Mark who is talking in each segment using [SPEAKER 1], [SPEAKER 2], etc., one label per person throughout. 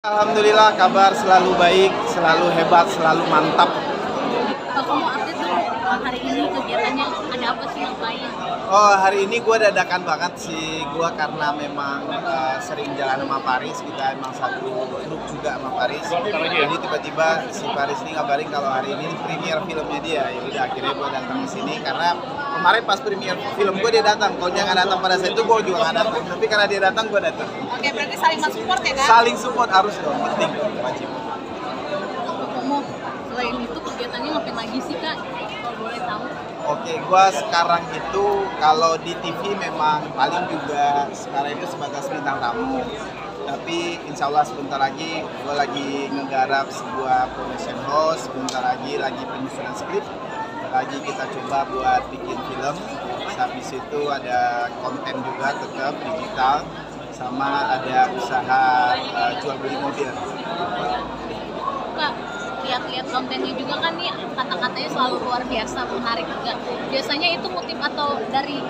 [SPEAKER 1] Alhamdulillah kabar selalu baik, selalu hebat, selalu mantap.
[SPEAKER 2] Kamu update dong hari ini kegiatannya ada apa sih, ngapain?
[SPEAKER 1] Oh, hari ini gue dadakan banget sih gue karena memang sering jalan sama Paris, kita emang satu grup juga sama Paris. Jadi tiba-tiba si Paris ini ngabarin kalau hari ini premier filmnya dia. Ya udah akhirnya gue datang ke sini karena kemarin pas premier film gue dia datang. Kalau dia nggak datang pada saat itu gue juga nggak datang. Tapi karena dia datang gue datang.
[SPEAKER 2] Oke, berarti saling support ya kan?
[SPEAKER 1] Saling support harus dong, penting wajib.
[SPEAKER 2] Kamu selain itu kegiatannya ngapain lagi sih kak? Kalau boleh tahu.
[SPEAKER 1] Oke, gua sekarang itu kalau di TV memang paling juga sekarang itu sebatas bintang tamu. Tapi insya Allah sebentar lagi gue lagi ngegarap sebuah production house, sebentar lagi penyusunan skrip, lagi kita coba buat bikin film. Habis itu ada konten juga tetap digital, sama ada usaha jual beli mobil.
[SPEAKER 2] Kak, lihat-lihat kontennya juga kan nih, kata-katanya selalu luar biasa, menarik juga. Biasanya itu kutip atau dari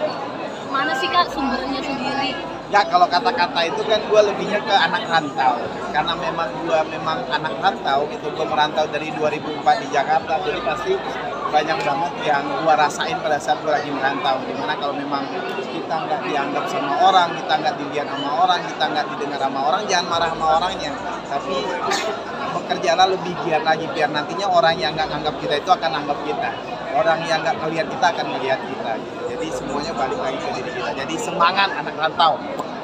[SPEAKER 2] mana sih kak sumbernya sendiri?
[SPEAKER 1] Ya kalau kata-kata itu kan gue lebihnya ke anak rantau. Karena gue memang anak rantau, itu gue merantau dari 2004 di Jakarta. Jadi pasti banyak banget yang gue rasain pada saat gue lagi merantau. Dimana kalau memang kita nggak dianggap sama orang, kita nggak dilihat sama orang, kita nggak didengar sama orang, jangan marah sama orangnya. Tapi bekerjalah lebih giat lagi, biar nantinya orang yang nggak nganggap kita itu akan anggap kita. Orang yang nggak melihat kita akan melihat kita. Jadi semuanya balik lagi ke diri kita. Jadi semangat anak rantau.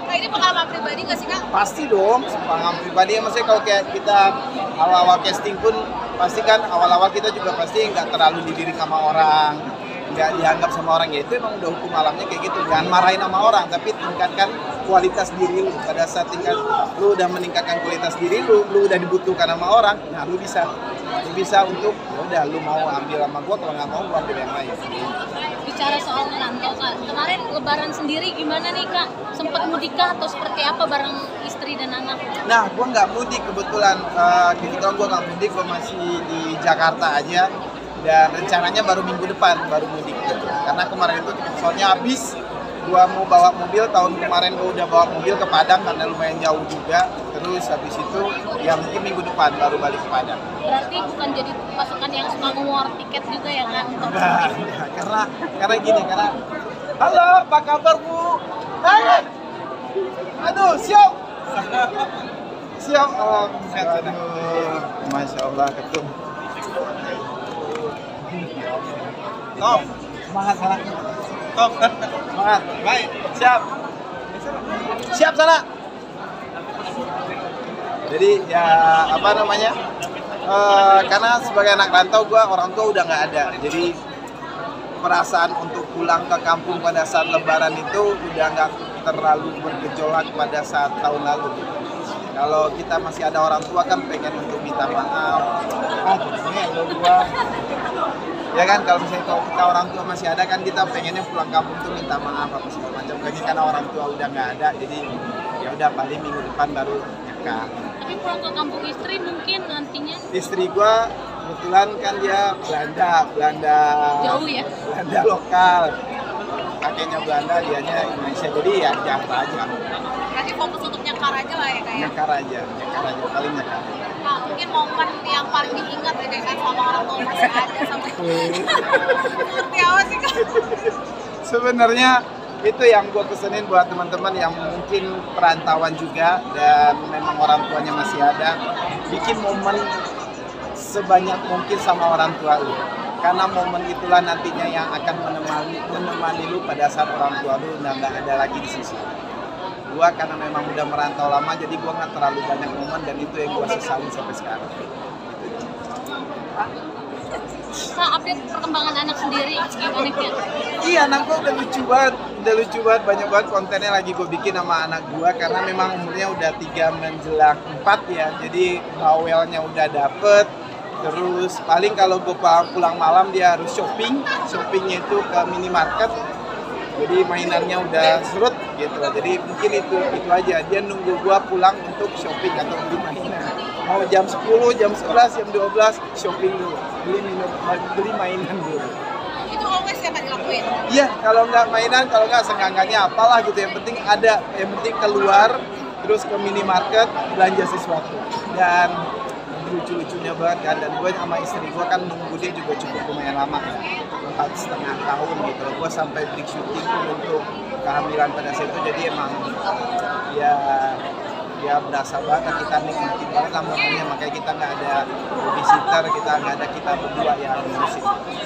[SPEAKER 2] Nah, ini pengalaman pribadi nggak sih kak?
[SPEAKER 1] Pasti dong, pengalaman pribadi. Maksudnya kalau kayak kita awal-awal casting pun pasti kan awal-awal kita juga pasti nggak terlalu dilirik sama orang, nggak dianggap sama orang, ya itu emang udah hukum alamnya kayak gitu. Jangan marahin sama orang, tapi tingkatkan kualitas diri lu. Pada saat lu udah meningkatkan kualitas diri lu udah dibutuhkan sama orang, nah lu bisa untuk ya udah lu mau ambil sama gua, kalau nggak mau gua ambil yang lain.
[SPEAKER 2] Bicara soal ngerantau kak, kemarin lebaran sendiri gimana nih kak? Sempat mudik kah atau seperti apa bareng istri dan anak?
[SPEAKER 1] Nah, gua nggak mudik kebetulan gua nggak mudik, gua masih di Jakarta aja. Dan rencananya baru minggu depan baru mudik gitu. Karena kemarin itu soalnya habis. Gua mau bawa mobil, tahun kemarin gua udah bawa mobil ke Padang karena lumayan jauh juga. Terus habis itu ya mungkin minggu depan baru balik ke Padang.
[SPEAKER 2] Berarti bukan jadi pasukan yang suka nge-war tiket juga ya kak?
[SPEAKER 1] Enggak, karena gini, karena halo, apa kabar Bu? Hai. Aduh, siap. Siap. Oh, aduh, Masya Allah ketum. Top, semangat sana. Top, semangat. Baik, siap. Siap sana. Jadi ya apa namanya? Karena sebagai anak rantau orang tua udah nggak ada. Jadi perasaan untuk pulang ke kampung pada saat Lebaran itu udah nggak terlalu bergejolak pada saat tahun lalu. Kalau kita masih ada orang tua kan pengen untuk minta maaf. Ya kan, kalau misalnya kita orang tua masih ada kan kita pengennya pulang kampung tuh minta maaf apa segala macam. Karena orang tua udah nggak ada, jadi ya udah paling minggu depan baru nyekar.
[SPEAKER 2] Tapi pulang ke kampung istri mungkin nantinya?
[SPEAKER 1] Istri gua kebetulan kan dia Belanda
[SPEAKER 2] Jauh ya?
[SPEAKER 1] Belanda lokal, kakeknya Belanda, dianya Indonesia, jadi ya Jakarta aja.
[SPEAKER 2] Berarti fokus untuk nyekar aja lah ya kak ya?
[SPEAKER 1] Nyekar aja, paling nyekar.
[SPEAKER 2] Nah, mungkin momen yang paling diingat ya kan sama orang tua masih ada sampai seperti apa sih kak?
[SPEAKER 1] Sebenarnya itu yang gue pesenin buat teman-teman yang mungkin perantauan juga dan memang orang tuanya masih ada, bikin momen sebanyak mungkin sama orang tua lu, karena momen itulah nantinya yang akan menemani lu pada saat orang tua lu udah nggak ada lagi di sisi. Gua karena memang udah merantau lama, jadi gua nggak terlalu banyak momen, dan itu yang gua sesali sampai sekarang.
[SPEAKER 2] Kak, update perkembangan anak sendiri gimana ya?
[SPEAKER 1] Iya, anak gua udah lucu banget, banyak banget kontennya lagi gua bikin sama anak gua, karena memang umurnya udah 3 menjelang 4 ya, jadi bawelnya udah dapet. Terus paling kalau gua pulang malam dia harus shoppingnya itu ke minimarket. Jadi mainannya udah surut gitu, jadi mungkin itu aja, dia nunggu gua pulang untuk shopping atau beli mainan. Mau jam 10, jam 11, jam 12 shopping dulu, beli mainan dulu.
[SPEAKER 2] Itu always ya kak dilakuin?
[SPEAKER 1] Iya, kalau nggak mainan, kalau nggak seenggaknya apalah gitu, yang penting ada, yang penting keluar terus ke minimarket belanja sesuatu. Dan lucu-lucunya banget kan, dan gue sama istri gue kan nunggu dia juga cukup lumayan lama ya, 4,5 tahun gitu. Gue sampai break syuting pun untuk kehamilan pada saat itu, jadi emang ya berasa banget, kita nikmatin banget namanya, makanya kita nggak ada babysitter, kita berdua yang ngurusin.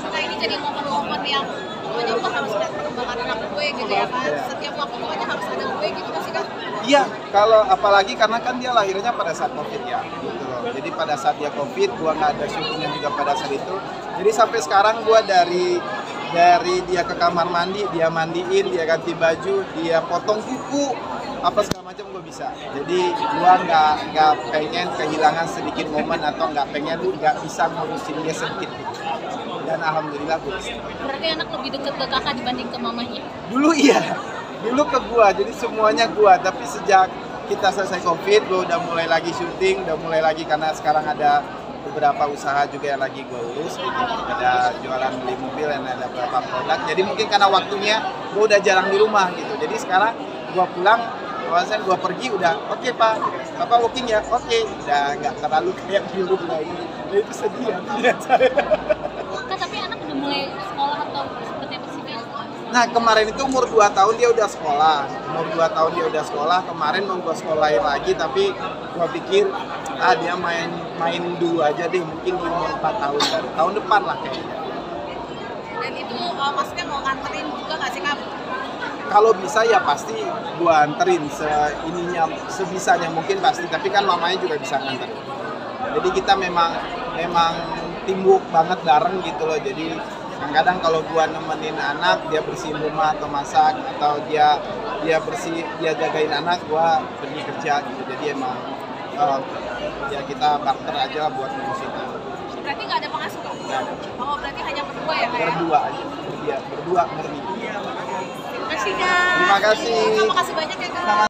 [SPEAKER 2] Nah ini jadi momen-momen yang pokoknya gue harus lihat perkembangan anak gue gitu ya kan, setiap waktu pokoknya harus ada gue gitu kan sih Kak?
[SPEAKER 1] Iya, kalau apalagi karena kan dia lahirnya pada saat COVID ya, gitu loh. Jadi pada saat dia COVID, gua nggak ada syutingnya juga pada saat itu. Jadi sampai sekarang gua dari dia ke kamar mandi, dia mandiin, dia ganti baju, dia potong kuku, apa segala macam gua bisa. Jadi gua nggak pengen kehilangan sedikit momen atau nggak bisa ngurusin dia sedikit. Dan alhamdulillah gua bisa.
[SPEAKER 2] Berarti anak lebih deket ke kakak dibanding ke mamanya?
[SPEAKER 1] Dulu iya. Dulu ke gua, jadi semuanya gua, tapi sejak kita selesai COVID, gua udah mulai lagi syuting, udah mulai lagi karena sekarang ada beberapa usaha juga yang lagi gua urus gitu. Ada jualan beli mobil dan ada beberapa produk. Jadi mungkin karena waktunya gua udah jarang di rumah gitu. Jadi sekarang gua pulang, bahwasanya gua pergi udah oke, Pak, Bapak working ya? Oke. Udah nggak terlalu kayak dulu lagi. Jadi itu sedih ya saya.
[SPEAKER 2] Kak, tapi anak udah mulai sekolah atau seperti apa sih Kak?
[SPEAKER 1] Nah kemarin itu umur 2 tahun dia udah sekolah, kemarin mau gue sekolahin lagi tapi gue pikir dia main dulu aja deh, mungkin di umur 4 tahun, tahun depan lah kayaknya.
[SPEAKER 2] Dan itu maksudnya mau nganterin juga nggak sih Kak?
[SPEAKER 1] Kalau bisa ya pasti gue anterin, sebisanya mungkin pasti, tapi kan mamanya juga bisa nganterin. Jadi kita memang teamwork banget bareng gitu loh, jadi kadang kalau gua nemenin anak, dia bersihin rumah atau masak, atau dia jagain anak, gua pergi kerja gitu. Jadi emang ya kita barter aja lah buat ngurusin anak.
[SPEAKER 2] Berarti nggak ada pengasuh Kak?
[SPEAKER 1] Nggak ada.
[SPEAKER 2] Oh berarti hanya berdua ya Kak?
[SPEAKER 1] Berdua aja, berdua murni.
[SPEAKER 2] Terima kasih Kak.
[SPEAKER 1] Terima kasih.
[SPEAKER 2] Terima kasih banyak ya Kak.